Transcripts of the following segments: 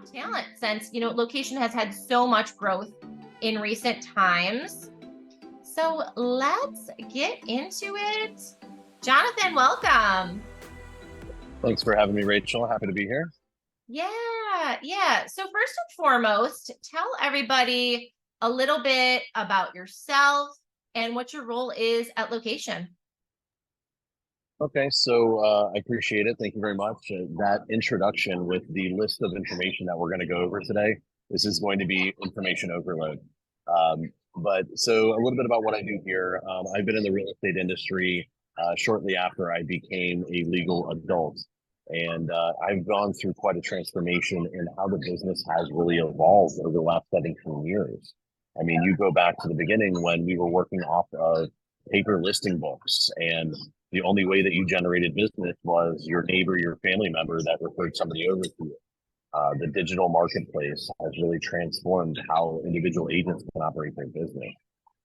top talent since, location has had so much growth in recent times. So let's get into it. Jonathan, welcome. Thanks for having me, Rachel. Happy to be here. Yeah. So first and foremost, tell everybody a little bit about yourself and what your role is at location. Okay, so I appreciate it. Thank you very much. That introduction with the list of information that we're going to go over today, this is going to be information overload. But so a little bit about what I do here. I've been in the real estate industry shortly after I became a legal adult. And I've gone through quite a transformation in how the business has really evolved over the last 17 years. I mean, you go back to the beginning when we were working off of paper listing books, and the only way that you generated business was your neighbor, your family member that referred somebody over to you. The digital marketplace has really transformed how individual agents can operate their business.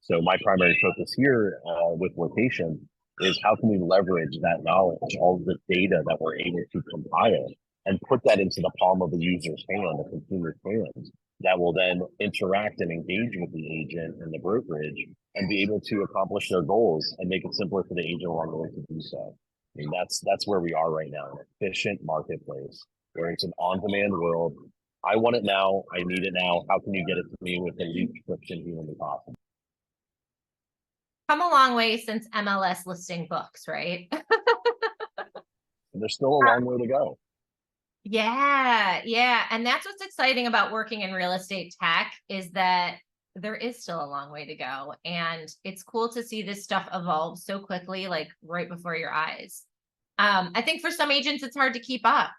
So my primary focus here with location is how can we leverage that knowledge, all the data that we're able to compile, and put that into the palm of the user's hand, the consumer's hand, that will then interact and engage with the agent and the brokerage and be able to accomplish their goals and make it simpler for the agent along the way to do so. I mean, that's where we are right now, an efficient marketplace where it's an on-demand world. I want it now. I need it now. How can you get it to me with the least friction humanly possible? Come a long way since MLS listing books, right? And there's still a long way to go. Yeah. And that's what's exciting about working in real estate tech is that there is still a long way to go. And it's cool to see this stuff evolve so quickly, like right before your eyes. I think for some agents, it's hard to keep up.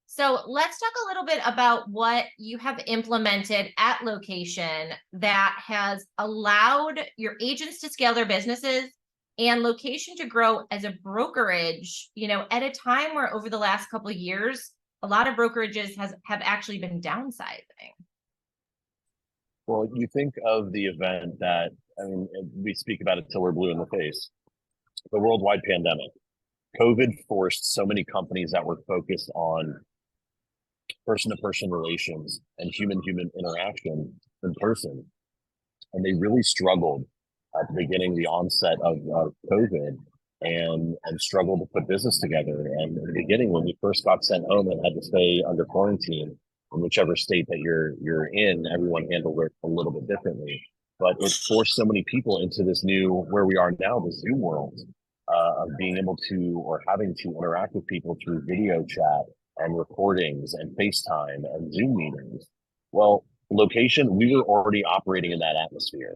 So let's talk a little bit about what you have implemented at location that has allowed your agents to scale their businesses and location to grow as a brokerage, at a time where over the last couple of years, a lot of brokerages have actually been downsizing. Well, you think of the event that, I mean, we speak about it till we're blue in the face, the worldwide pandemic. COVID forced so many companies that were focused on person-to-person relations and human-human interaction in person. And they really struggled at the beginning, the onset of COVID, and struggled to put business together. And in the beginning, when we first got sent home and had to stay under quarantine, in whichever state that you're in, everyone handled it a little bit differently. But it forced so many people into this new, where we are now, the Zoom world, of being able to, or having to interact with people through video chat and recordings and FaceTime and Zoom meetings. Well, location, we were already operating in that atmosphere.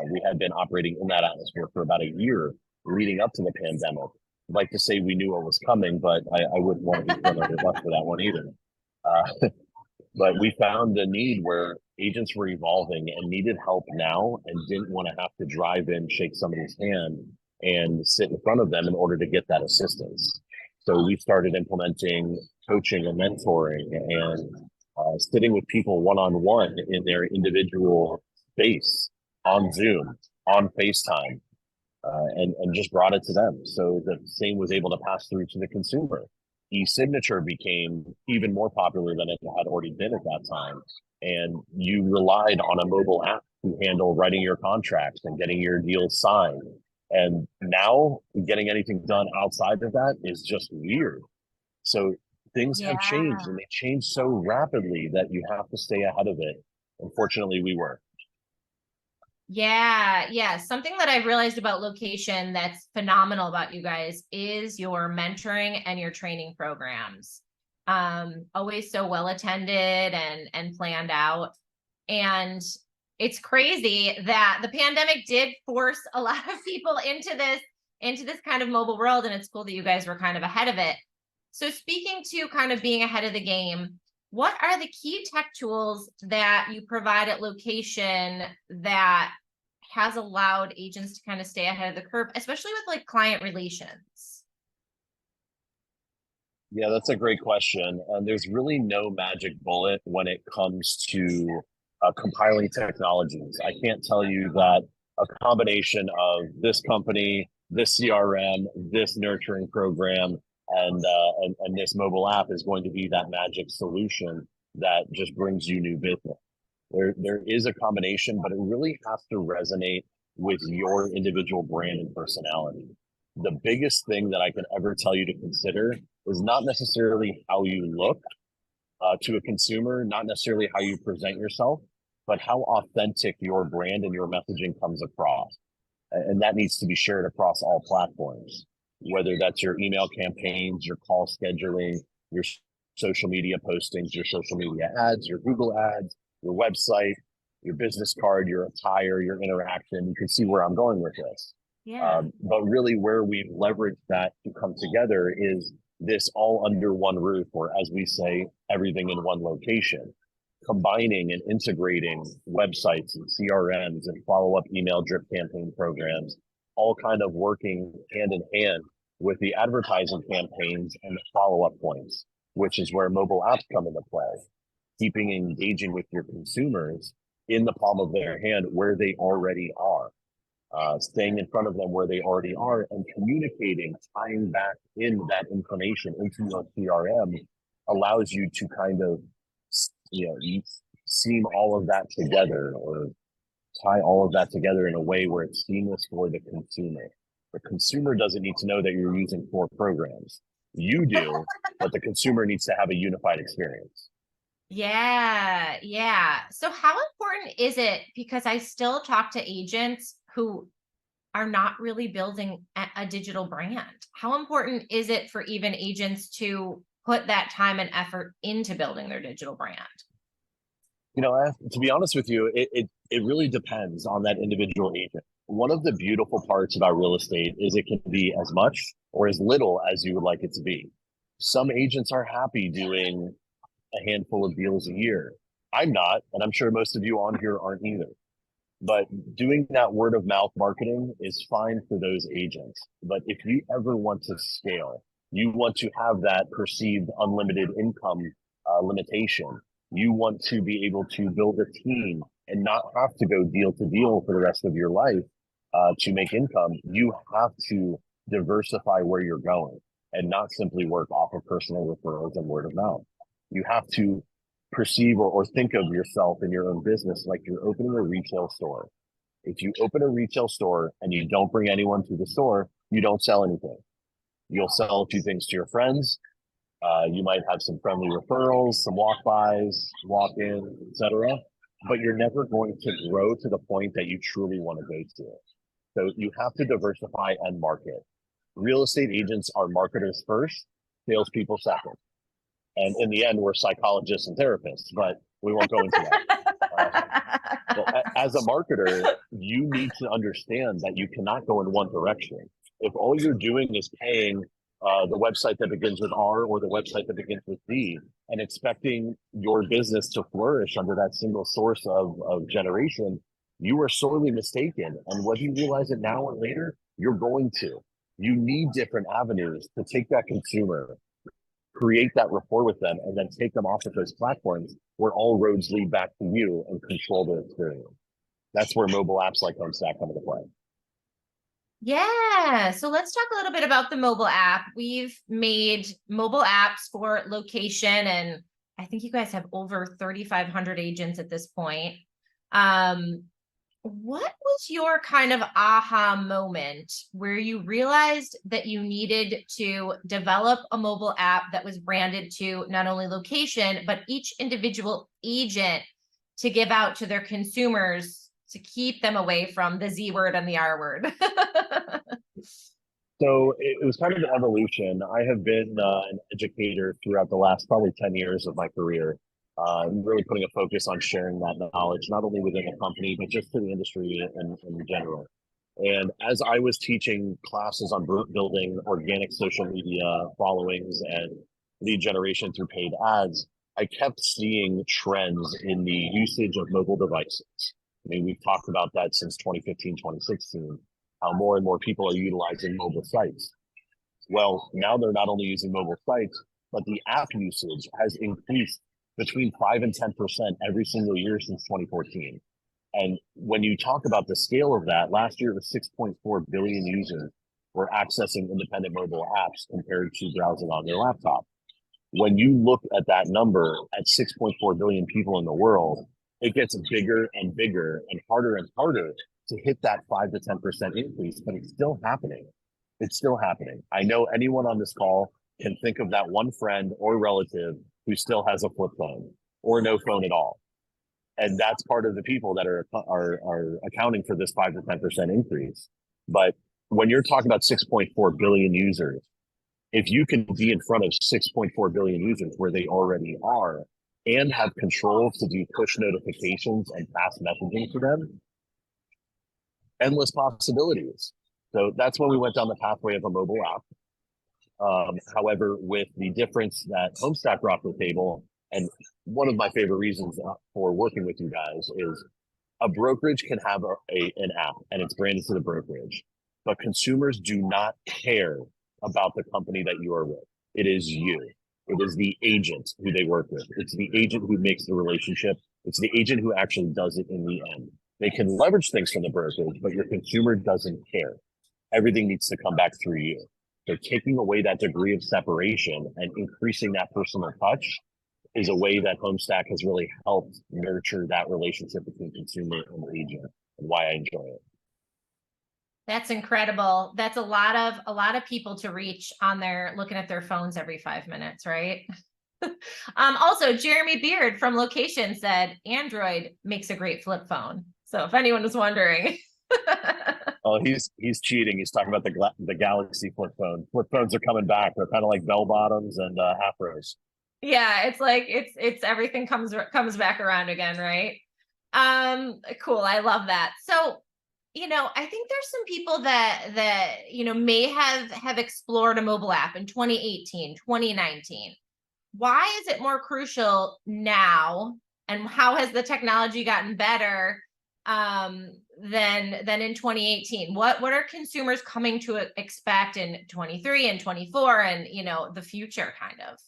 We had been operating in that atmosphere for about a year leading up to the pandemic. I'd like to say we knew what was coming, but I wouldn't want to be thrown under the bus for that one either. But we found the need where agents were evolving and needed help now and didn't want to have to drive in, shake somebody's hand, and sit in front of them in order to get that assistance. So we started implementing coaching and mentoring and sitting with people one-on-one in their individual space on Zoom, on FaceTime, and just brought it to them. So the same was able to pass through to the consumer. E-signature became even more popular than it had already been at that time. And you relied on a mobile app to handle writing your contracts and getting your deals signed. And now getting anything done outside of that is just weird. So things have changed, and they change so rapidly that you have to stay ahead of it. Unfortunately, we were. Yeah. Something that I've realized about location that's phenomenal about you guys is your mentoring and your training programs. Always so well attended and planned out. And it's crazy that the pandemic did force a lot of people into this kind of mobile world. And it's cool that you guys were kind of ahead of it. So speaking to kind of being ahead of the game, what are the key tech tools that you provide at location that has allowed agents to kind of stay ahead of the curve, especially with like client relations? Yeah, that's a great question. And there's really no magic bullet when it comes to compiling technologies. I can't tell you that a combination of this company, this CRM, this nurturing program, and this mobile app is going to be that magic solution that just brings you new business. There is a combination, but it really has to resonate with your individual brand and personality. The biggest thing that I can ever tell you to consider is not necessarily how you look to a consumer, not necessarily how you present yourself, but how authentic your brand and your messaging comes across. And that needs to be shared across all platforms, whether that's your email campaigns, your call scheduling, your social media postings, your social media ads, your Google ads, your website, your business card, your attire, your interaction. You can see where I'm going with this. Yeah. But really where we've leveraged that to come together is this all under one roof, or as we say, everything in one location, combining and integrating websites and CRMs and follow-up email drip campaign programs, all kind of working hand in hand with the advertising campaigns and the follow-up points, which is where mobile apps come into play. Keeping engaging with your consumers in the palm of their hand where they already are. Staying in front of them where they already are and communicating, tying back in that information into your CRM allows you to kind of, you seam all of that together, or tie all of that together in a way where it's seamless for the consumer. The consumer doesn't need to know that you're using 4 programs. You do, but the consumer needs to have a unified experience. Yeah, yeah. So how important is it? Because I still talk to agents who are not really building a digital brand. How important is it for even agents to put that time and effort into building their digital brand? To be honest with you, it really depends on that individual agent. One of the beautiful parts about real estate is it can be as much or as little as you would like it to be. Some agents are happy doing a handful of deals a year. I'm not, and I'm sure most of you on here aren't either. But doing that word of mouth marketing is fine for those agents. But if you ever want to scale, you want to have that perceived unlimited income limitation. You want to be able to build a team and not have to go deal to deal for the rest of your life to make income. You have to diversify where you're going and not simply work off of personal referrals and word of mouth. You have to perceive or think of yourself in your own business like you're opening a retail store. If you open a retail store and you don't bring anyone to the store, you don't sell anything. You'll sell a few things to your friends. You might have some friendly referrals, some walk-bys, walk-ins, etc. But you're never going to grow to the point that you truly want to go to. So you have to diversify and market. Real estate agents are marketers first, salespeople second. And in the end, we're psychologists and therapists, but we won't go into that. But as a marketer, you need to understand that you cannot go in one direction. If all you're doing is paying the website that begins with R or the website that begins with D and expecting your business to flourish under that single source of generation, you are sorely mistaken. And whether you realize it now or later, you're going to. You need different avenues to take that consumer, create that rapport with them, and then take them off of those platforms where all roads lead back to you and control their experience. That's where mobile apps like HomeStack come into play. Yeah. So let's talk a little bit about the mobile app. We've made mobile apps for location, and I think you guys have over 3,500 agents at this point. What was your kind of aha moment where you realized that you needed to develop a mobile app that was branded to not only location, but each individual agent to give out to their consumers to keep them away from the Z word and the R word? So it was kind of an evolution. I have been an educator throughout the last probably 10 years of my career, really putting a focus on sharing that knowledge, not only within the company, but just to the industry in general. And as I was teaching classes on building organic social media followings and lead generation through paid ads, I kept seeing trends in the usage of mobile devices. I mean, we've talked about that since 2015, 2016. How more and more people are utilizing mobile sites. Well, now they're not only using mobile sites, but the app usage has increased between 5 and 10% every single year since 2014. And when you talk about the scale of that, last year it was 6.4 billion users were accessing independent mobile apps compared to browsing on their laptop. When you look at that number at 6.4 billion people in the world, it gets bigger and bigger and harder to hit that 5 to 10% increase, but it's still happening. It's still happening. I know anyone on this call can think of that one friend or relative who still has a flip phone or no phone at all. And that's part of the people that are accounting for this 5 to 10% increase. But when you're talking about 6.4 billion users, if you can be in front of 6.4 billion users where they already are and have control to do push notifications and fast messaging to them, endless possibilities. So that's when we went down the pathway of a mobile app. However, with the difference that Homestack brought to the table, and one of my favorite reasons for working with you guys is a brokerage can have an app and it's branded to the brokerage, but consumers do not care about the company that you are with. It is you. It is the agent who they work with. It's the agent who makes the relationship. It's the agent who actually does it in the end. They can leverage things from the brokerage, but your consumer doesn't care. Everything needs to come back through you. So taking away that degree of separation and increasing that personal touch is a way that Homestack has really helped nurture that relationship between consumer and agent, and why I enjoy it. That's incredible. That's a lot of people to reach on their looking at their phones every 5 minutes, right? Also, Jeremy Beard from Location said Android makes a great flip phone. So if anyone was wondering. Oh, he's cheating. He's talking about the Galaxy flip phone. Flip phones are coming back. They're kind of like bell bottoms and half rows. Yeah, it's like it's everything comes back around again, right? Cool. I love that. So, I think there's some people that may have explored a mobile app in 2018, 2019. Why is it more crucial now? And how has the technology gotten better than in 2018? What are consumers coming to expect in 23 and 24 and the future kind of?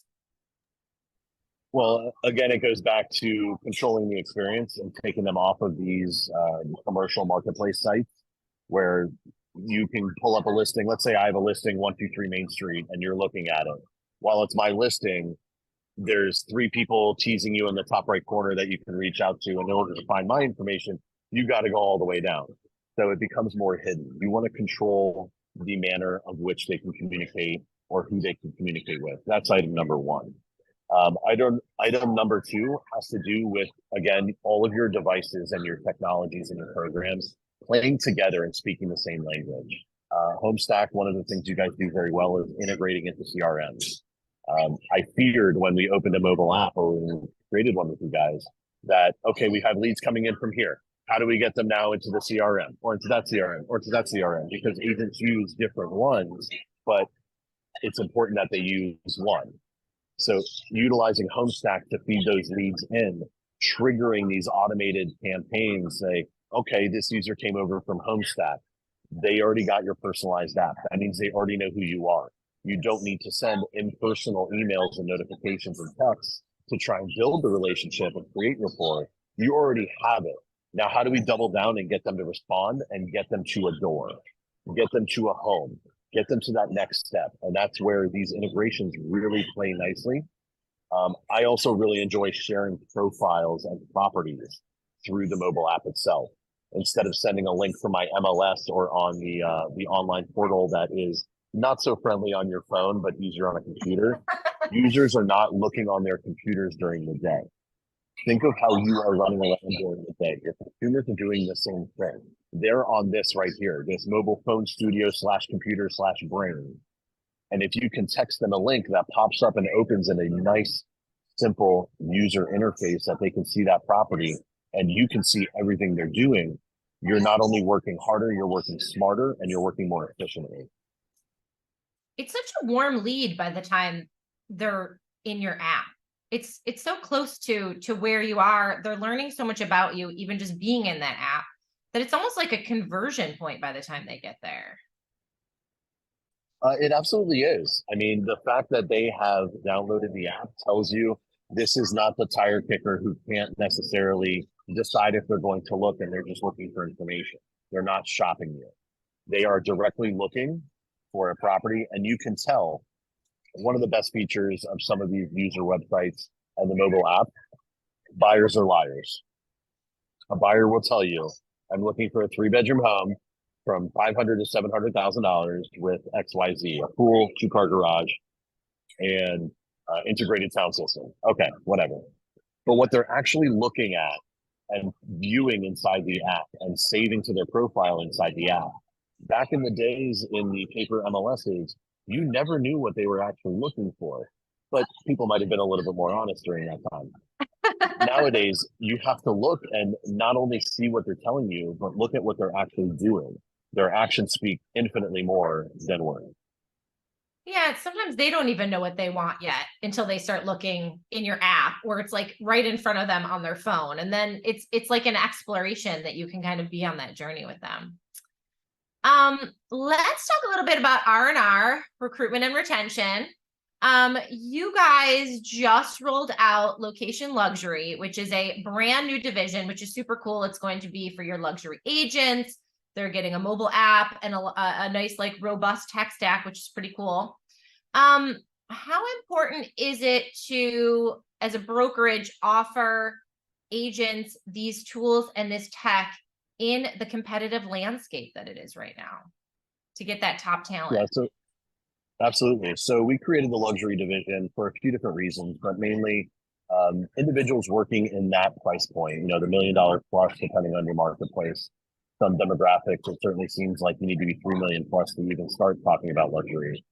Well, again, it goes back to controlling the experience and taking them off of these commercial marketplace sites where you can pull up a listing. Let's say I have a listing 123 Main Street and you're looking at it. While it's my listing, there's 3 people teasing you in the top right corner that you can reach out to. And in order to find my information, you got to go all the way down. So it becomes more hidden. You want to control the manner of which they can communicate or who they can communicate with. That's item number 1. Item number 2 has to do with, again, all of your devices and your technologies and your programs playing together and speaking the same language. Homestack, one of the things you guys do very well is integrating into CRMs. I feared when we opened a mobile app or we created one with you guys that, okay, we have leads coming in from here. How do we get them now into the CRM or into that CRM or to that CRM? Because agents use different ones, but it's important that they use one. So utilizing Homestack to feed those leads in, triggering these automated campaigns, say, okay, this user came over from Homestack. They already got your personalized app. That means they already know who you are. You don't need to send impersonal emails and notifications and texts to try and build the relationship and create rapport. You already have it. Now, how do we double down and get them to respond and get them to a door, get them to a home, get them to that next step? And that's where these integrations really play nicely. I also really enjoy sharing profiles and properties through the mobile app itself. Instead of sending a link from my MLS or on the online portal that is not so friendly on your phone, but easier on a computer. Users are not looking on their computers during the day. Think of how you are running around during the day. Your consumers are doing the same thing. They're on this right here, this mobile phone studio / computer / brain. And if you can text them a link that pops up and opens in a nice, simple user interface that they can see that property and you can see everything they're doing, you're not only working harder, you're working smarter and you're working more efficiently. It's such a warm lead by the time they're in your app. It's so close to where you are. They're learning so much about you, even just being in that app, that it's almost like a conversion point by the time they get there. It absolutely is. I mean, the fact that they have downloaded the app tells you this is not the tire kicker who can't necessarily decide if they're going to look and they're just looking for information. They're not shopping you. They are directly looking for a property, and you can tell one of the best features of some of these user websites and the mobile app, buyers are liars. A buyer will tell you, I'm looking for a 3-bedroom home from $500,000 to $700,000 with XYZ, a pool, 2-car garage, and integrated sound system. Okay, whatever. But what they're actually looking at and viewing inside the app and saving to their profile inside the app, back in the days in the paper MLSs, you never knew what they were actually looking for. But people might have been a little bit more honest during that time. Nowadays, you have to look and not only see what they're telling you, but look at what they're actually doing. Their actions speak infinitely more than words. Yeah, sometimes they don't even know what they want yet until they start looking in your app, or it's like right in front of them on their phone. And then it's like an exploration that you can kind of be on that journey with them. Let's talk a little bit about R&R, recruitment and retention. You guys just rolled out Location Luxury, which is a brand new division, which is super cool. It's going to be for your luxury agents. They're getting a mobile app and a nice, like, robust tech stack, which is pretty cool. How important is it to, as a brokerage, offer agents these tools and this tech in the competitive landscape that it is right now to get that top talent? Yeah, so absolutely. So we created the luxury division for a few different reasons, but mainly individuals working in that price point, the $1 million plus, depending on your marketplace. Some demographics, it certainly seems like you need to be 3 million plus to even start talking about luxury,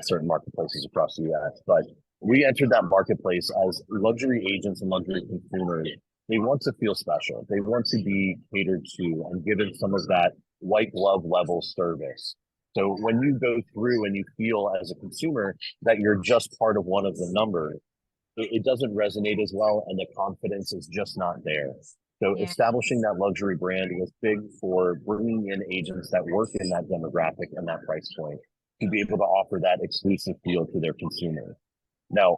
certain marketplaces across the US. But we entered that marketplace as luxury agents and luxury consumers. They want to feel special. They want to be catered to and given some of that white glove level service. So when you go through and you feel as a consumer that you're just part of one of the numbers, it doesn't resonate as well, and the confidence is just not there. So establishing that luxury brand was big for bringing in agents that work in that demographic and that price point to be able to offer that exclusive feel to their consumers. Now,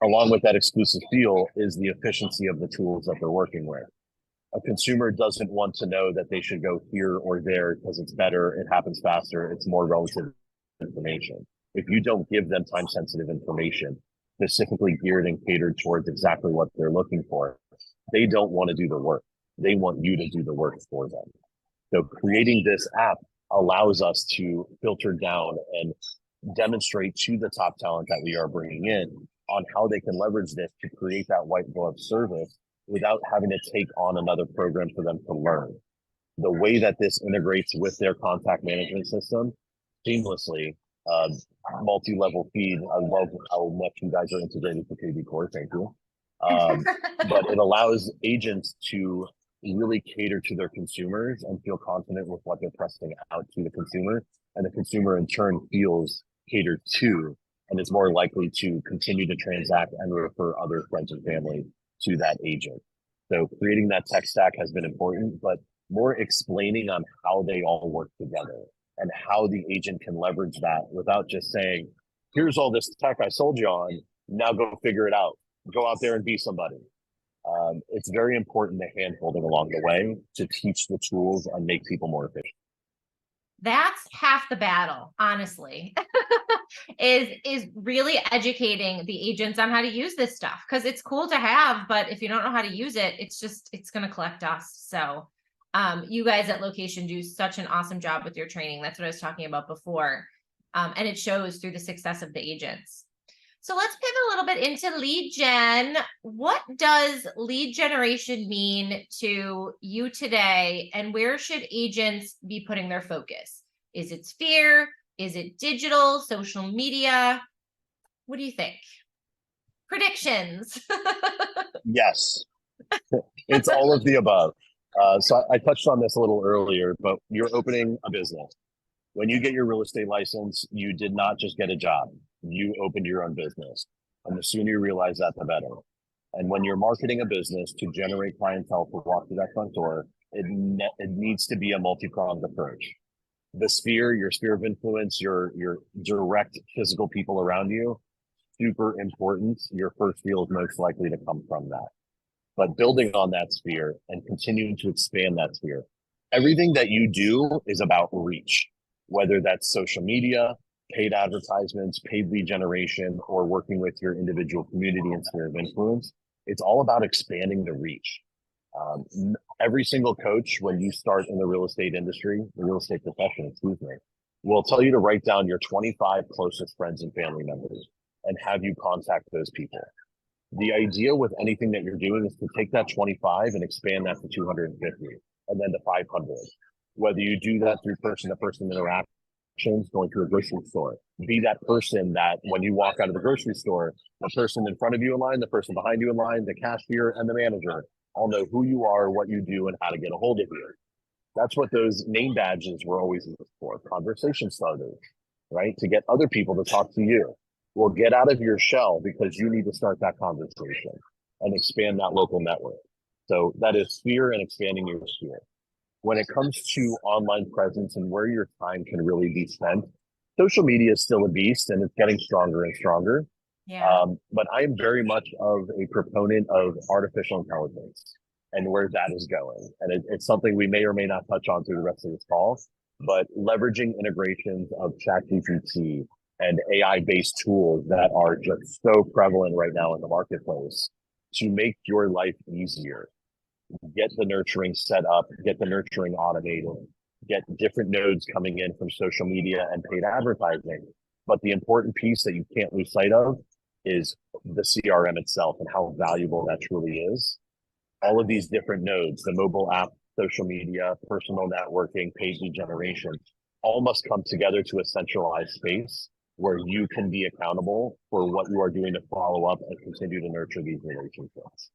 along with that exclusive feel is the efficiency of the tools that they're working with. A consumer doesn't want to know that they should go here or there because it's better, it happens faster, it's more relative information. If you don't give them time-sensitive information, specifically geared and catered towards exactly what they're looking for, they don't want to do the work. They want you to do the work for them. So creating this app allows us to filter down and demonstrate to the top talent that we are bringing in on how they can leverage this to create that white glove service without having to take on another program for them to learn. The way that this integrates with their contact management system seamlessly, multi-level feed. I love how much you guys are integrated with KB Core. Thank you. But it allows agents to really cater to their consumers and feel confident with what they're pressing out to the consumer. And the consumer in turn feels catered to, and is more likely to continue to transact and refer other friends and family to that agent. So creating that tech stack has been important, but more explaining on how they all work together and how the agent can leverage that without just saying, here's all this tech I sold you on, now go figure it out. Go out there and be somebody. It's very important the hand-holding along the way to teach the tools and make people more efficient. That's half the battle, honestly, is really educating the agents on how to use this stuff, because it's cool to have, but if you don't know how to use it, it's going to collect dust. So you guys at Location do such an awesome job with your training. That's what I was talking about before. And it shows through the success of the agents. So let's pivot a little bit into lead gen. What does lead generation mean to you today, and where should agents be putting their focus? Is it Sphere? Is it digital, social media? What do you think? Predictions. Yes, it's all of the above. So I touched on this a little earlier, but you're opening a business. When you get your real estate license, you did not just get a job. You opened your own business. And the sooner you realize that, the better. And when you're marketing a business to generate clientele to walk through that front door, it needs to be a multi-pronged approach. The sphere, your sphere of influence, your direct physical people around you, super important. Your first deal is most likely to come from that. But building on that sphere and continuing to expand that sphere, everything that you do is about reach, whether that's social media, paid advertisements, paid lead generation, or working with your individual community and sphere of influence. It's all about expanding the reach. Every single coach, when you start in the real estate industry, the real estate profession, excuse me, will tell you to write down your 25 closest friends and family members and have you contact those people. The idea with anything that you're doing is to take that 25 and expand that to 250 and then to 500. Whether you do that through person-to-person interactions, going through a grocery store, be that person that when you walk out of the grocery store, the person in front of you in line, the person behind you in line, the cashier, and the manager all know who you are, what you do, and how to get a hold of you. That's what those name badges were always used for, conversation starters, right? To get other people to talk to you. Well, get out of your shell because you need to start that conversation and expand that local network. So that is sphere and expanding your sphere. When it comes to online presence and where your time can really be spent, social media is still a beast and it's getting stronger and stronger. Yeah. But I am very much of a proponent of artificial intelligence and where that is going. And it's something we may or may not touch on through the rest of this call, but leveraging integrations of ChatGPT and AI-based tools that are just so prevalent right now in the marketplace to make your life easier. Get the nurturing set up, get the nurturing automated, get different nodes coming in from social media and paid advertising. But the important piece that you can't lose sight of is the CRM itself and how valuable that truly is. All of these different nodes, the mobile app, social media, personal networking, page lead generation, all must come together to a centralized space where you can be accountable for what you are doing to follow up and continue to nurture these relationships.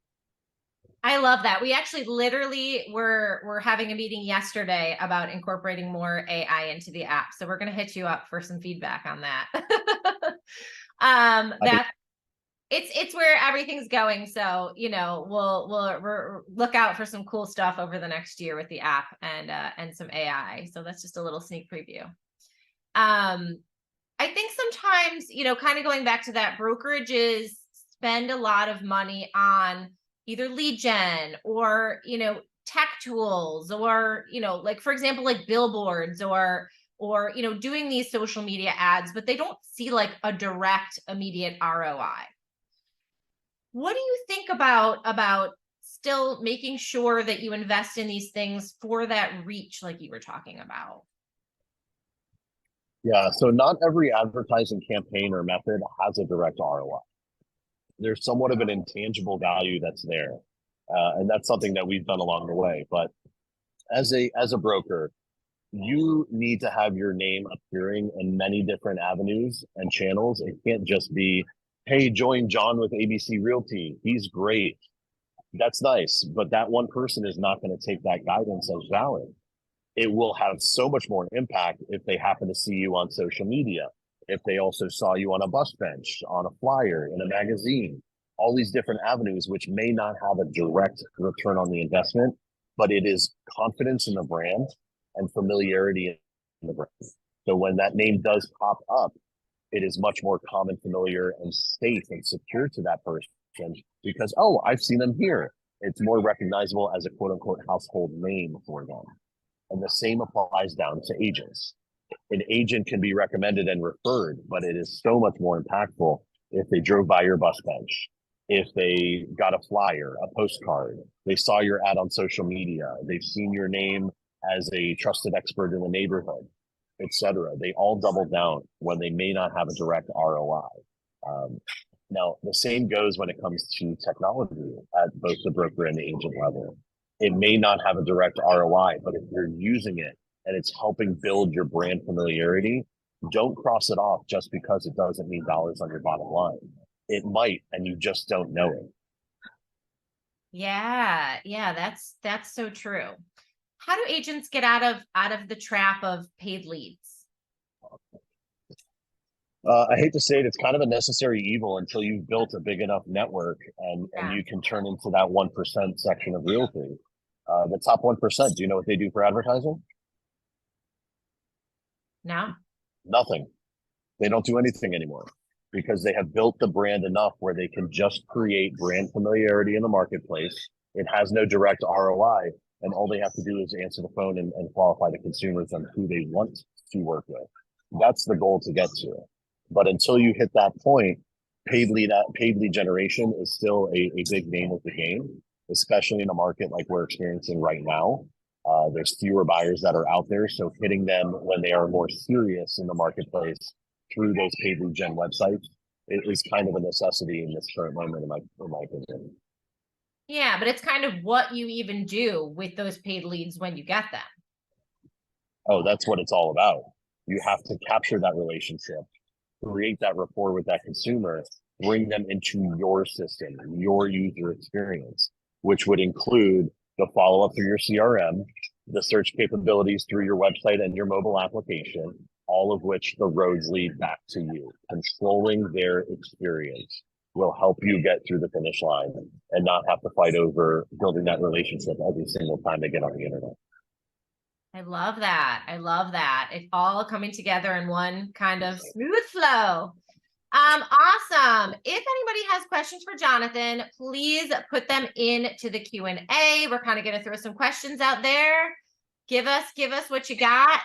I love that. We actually literally were having a meeting yesterday about incorporating more AI into the app. So we're going to hit you up for some feedback on that. That it's where everything's going. So, we'll look out for some cool stuff over the next year with the app and some AI. So that's just a little sneak preview. I think sometimes, kind of going back to that, brokerages spend a lot of money on either lead gen or, tech tools or, like, for example, like billboards or, doing these social media ads, but they don't see like a direct immediate ROI. What do you think about still making sure that you invest in these things for that reach, like you were talking about? Yeah, so not every advertising campaign or method has a direct ROI. There's somewhat of an intangible value that's there. And that's something that we've done along the way. But as a broker, you need to have your name appearing in many different avenues and channels. It can't just be, hey, join John with ABC Realty. He's great. That's nice. But that one person is not going to take that guidance as valid. It will have so much more impact if they happen to see you on social media, if they also saw you on a bus bench, on a flyer, in a magazine, all these different avenues, which may not have a direct return on the investment, but it is confidence in the brand and familiarity in the brand. So when that name does pop up, it is much more common, familiar, and safe and secure to that person because, oh, I've seen them here. It's more recognizable as a quote unquote household name for them. And the same applies down to agents. An agent can be recommended and referred, but it is so much more impactful if they drove by your bus bench, if they got a flyer, a postcard, they saw your ad on social media, they've seen your name as a trusted expert in the neighborhood, etc. They all double down when they may not have a direct ROI. Now, the same goes when it comes to technology at both the broker and the agent level. It may not have a direct ROI, but if you're using it and it's helping build your brand familiarity, don't cross it off just because it doesn't mean dollars on your bottom line. It might, and you just don't know it. Yeah, that's so true. How do agents get out of the trap of paid leads? I hate to say it, it's kind of a necessary evil until you've built a big enough network and you can turn into that 1% section of realty. The top 1%, do you know what they do for advertising? No. Nothing. They don't do anything anymore because they have built the brand enough where they can just create brand familiarity in the marketplace. It has no direct ROI, and all they have to do is answer the phone and qualify the consumers on who they want to work with. That's the goal to get to. But until you hit that point, paid lead generation is still a big name of the game, especially in a market like we're experiencing right now. There's fewer buyers that are out there, so hitting them when they are more serious in the marketplace through those paid lead gen websites is kind of a necessity in this current moment, in my opinion. Yeah, but it's kind of what you even do with those paid leads when you get them. Oh, that's what it's all about. You have to capture that relationship, create that rapport with that consumer, bring them into your system, your user experience, which would include the follow up through your CRM, the search capabilities through your website and your mobile application, all of which the roads lead back to you. Controlling their experience will help you get through the finish line and not have to fight over building that relationship every single time they get on the internet. I love that. I love that. It's all coming together in one kind of smooth flow. Awesome. If anybody has questions for Jonathan, please put them into the Q&A. We're kind of going to throw some questions out there. Give us what you got.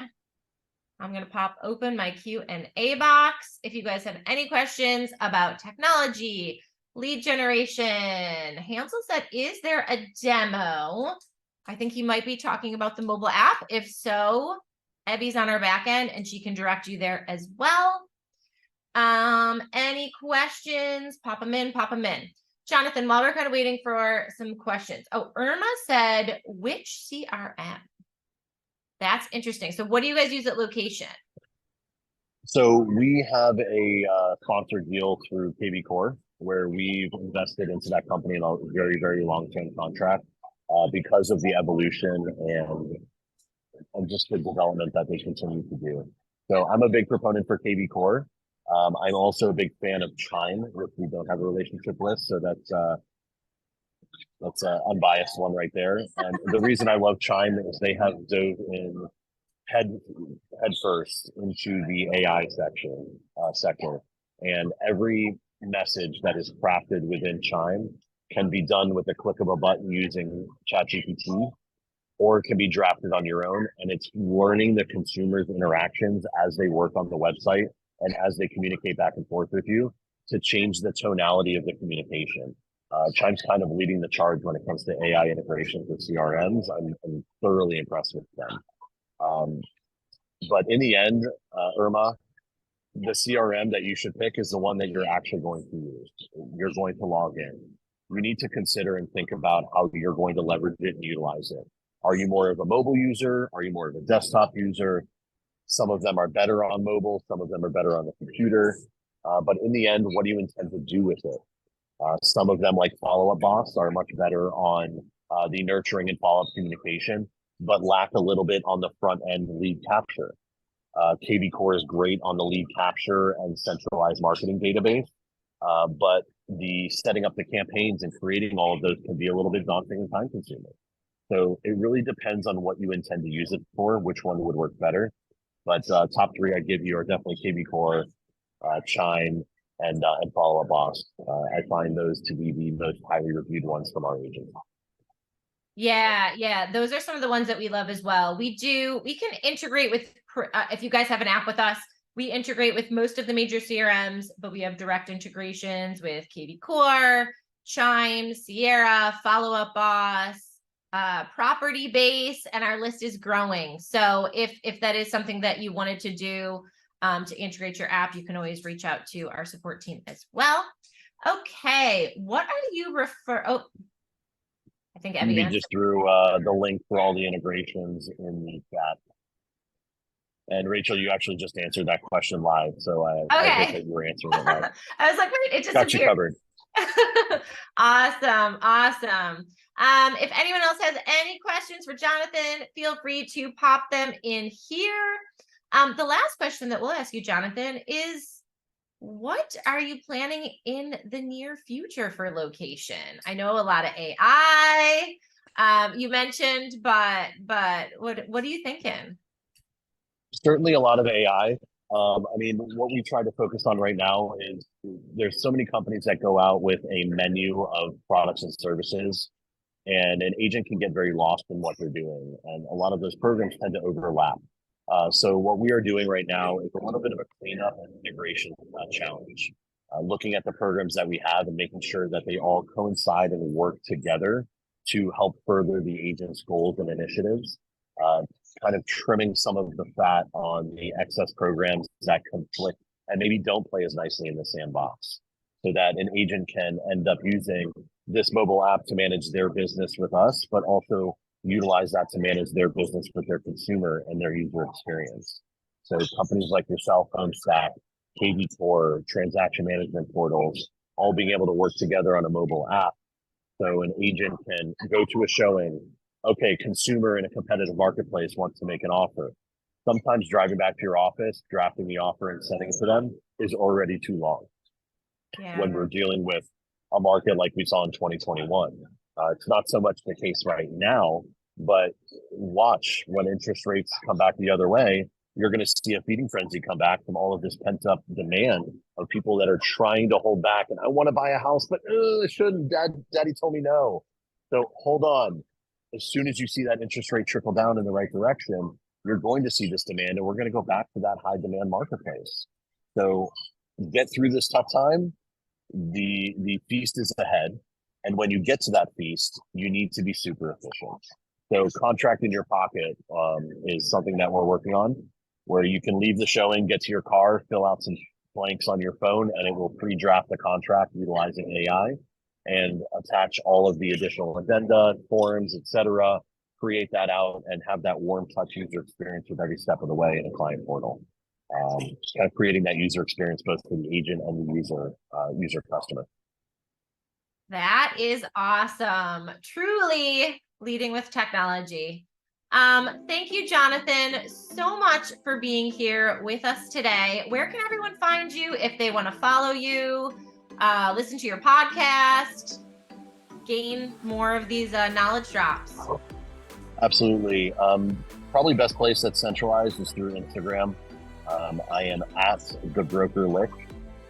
I'm going to pop open my Q&A box. If you guys have any questions about technology, lead generation. Hansel said, is there a demo? I think he might be talking about the mobile app. If so, Ebby's on our back end and she can direct you there as well. Any questions? Pop them in. Jonathan, while we're kind of waiting for some questions. Oh, Irma said, which CRM? That's interesting. So what do you guys use at location? So we have a sponsored deal through KB Core where we've invested into that company in a very, very long-term contract because of the evolution and just the development that they continue to do. So I'm a big proponent for KB Core. I'm also a big fan of Chime, which we don't have a relationship with. So that's an unbiased one right there. And the reason I love Chime is they have dove in head first into the AI sector, and every message that is crafted within Chime can be done with a click of a button using ChatGPT, or it can be drafted on your own. And it's learning the consumer's interactions as they work on the website and as they communicate back and forth with you to change the tonality of the communication. Chime's kind of leading the charge when it comes to AI integrations with CRMs. I'm thoroughly impressed with them. But in the end, Irma, the CRM that you should pick is the one that you're actually going to use. You're going to log in. You need to consider and think about how you're going to leverage it and utilize it. Are you more of a mobile user? Are you more of a desktop user? Some of them are better on mobile. Some of them are better on the computer. But in the end, what do you intend to do with it? Some of them, like Follow Up Boss, are much better on the nurturing and follow-up communication, but lack a little bit on the front end lead capture. KB Core is great on the lead capture and centralized marketing database, but the setting up the campaigns and creating all of those can be a little bit daunting and time consuming. So it really depends on what you intend to use it for, which one would work better. But top three I give you are definitely KB Core, Chime, and Follow Up Boss. I find those to be the most highly reviewed ones from our agent. Yeah. Those are some of the ones that we love as well. We can integrate with, if you guys have an app with us, we integrate with most of the major CRMs, but we have direct integrations with KB Core, Chime, Sierra, Follow Up Boss, Property Base, and our list is growing. So if that is something that you wanted to do to integrate your app, you can always reach out to our support team as well. Okay, what are you Oh, I think Abby just threw the link for all the integrations in the chat. And Rachel, you actually just answered that question live, so I hope that you were answering it live. I was like, wait, it just got you covered. Awesome. If anyone else has any questions for Jonathan, feel free to pop them in here. The last question that we'll ask you, Jonathan, is what are you planning in the near future for location? I know a lot of AI you mentioned, but what are you thinking? Certainly a lot of AI. I mean, what we try to focus on right now is there's so many companies that go out with a menu of products and services, and an agent can get very lost in what they're doing. And a lot of those programs tend to overlap. So what we are doing right now is a little bit of a cleanup and integration challenge, looking at the programs that we have and making sure that they all coincide and work together to help further the agent's goals and initiatives, kind of trimming some of the fat on the excess programs that conflict and maybe don't play as nicely in the sandbox, so that an agent can end up using this mobile app to manage their business with us, but also utilize that to manage their business with their consumer and their user experience. So companies like yourself, HomeStack, KV Tour, transaction management portals, all being able to work together on a mobile app. So an agent can go to a showing, okay, consumer in a competitive marketplace wants to make an offer. Sometimes driving back to your office, drafting the offer and sending it to them is already too long. Yeah. When we're dealing with a market like we saw in 2021. It's not so much the case right now, but watch when interest rates come back the other way, you're going to see a feeding frenzy come back from all of this pent up demand of people that are trying to hold back. And I want to buy a house, but I shouldn't. Daddy told me no. So hold on. As soon as you see that interest rate trickle down in the right direction, you're going to see this demand, and we're going to go back to that high demand marketplace. So get through this tough time. The feast is ahead. And when you get to that feast, you need to be super efficient. So contract in your pocket is something that we're working on, where you can leave the showing, get to your car, fill out some blanks on your phone, and it will pre-draft the contract utilizing AI and attach all of the additional addenda, forms, etc., create that out and have that warm touch user experience with every step of the way in a client portal. Kind of creating that user experience both for the agent and the user customer. That is awesome. Truly leading with technology. Thank you, Jonathan, so much for being here with us today. Where can everyone find you if they want to follow you, listen to your podcast, gain more of these knowledge drops? Absolutely. Probably best place that's centralized is through Instagram. I am at the Broker Lick,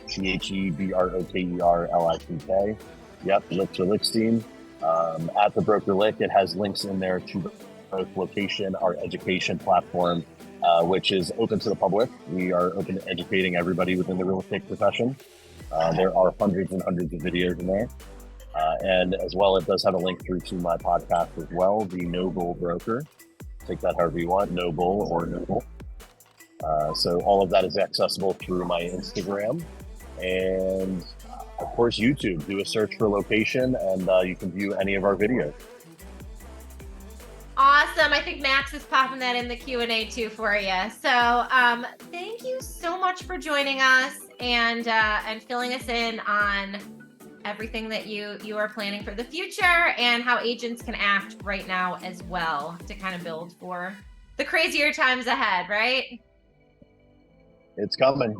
TheBrokerLick. Yep, Lickstein. At the Broker Lick, it has links in there to both location, our education platform, which is open to the public. We are open to educating everybody within the real estate profession. There are hundreds and hundreds of videos in there. And as well, it does have a link through to my podcast as well, the No Bull Broker. Take that however you want, No Bull or No Bull. So all of that is accessible through my Instagram. And of course, YouTube. Do a search for location and you can view any of our videos. Awesome. I think Max is popping that in the Q&A too for you. So thank you so much for joining us and filling us in on everything that you are planning for the future and how agents can act right now as well to kind of build for the crazier times ahead, right? It's coming.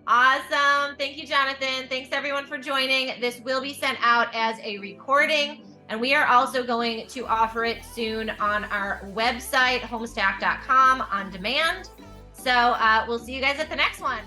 Awesome. Thank you, Jonathan. Thanks everyone for joining. This will be sent out as a recording, and we are also going to offer it soon on our website, homestack.com, on demand. So we'll see you guys at the next one.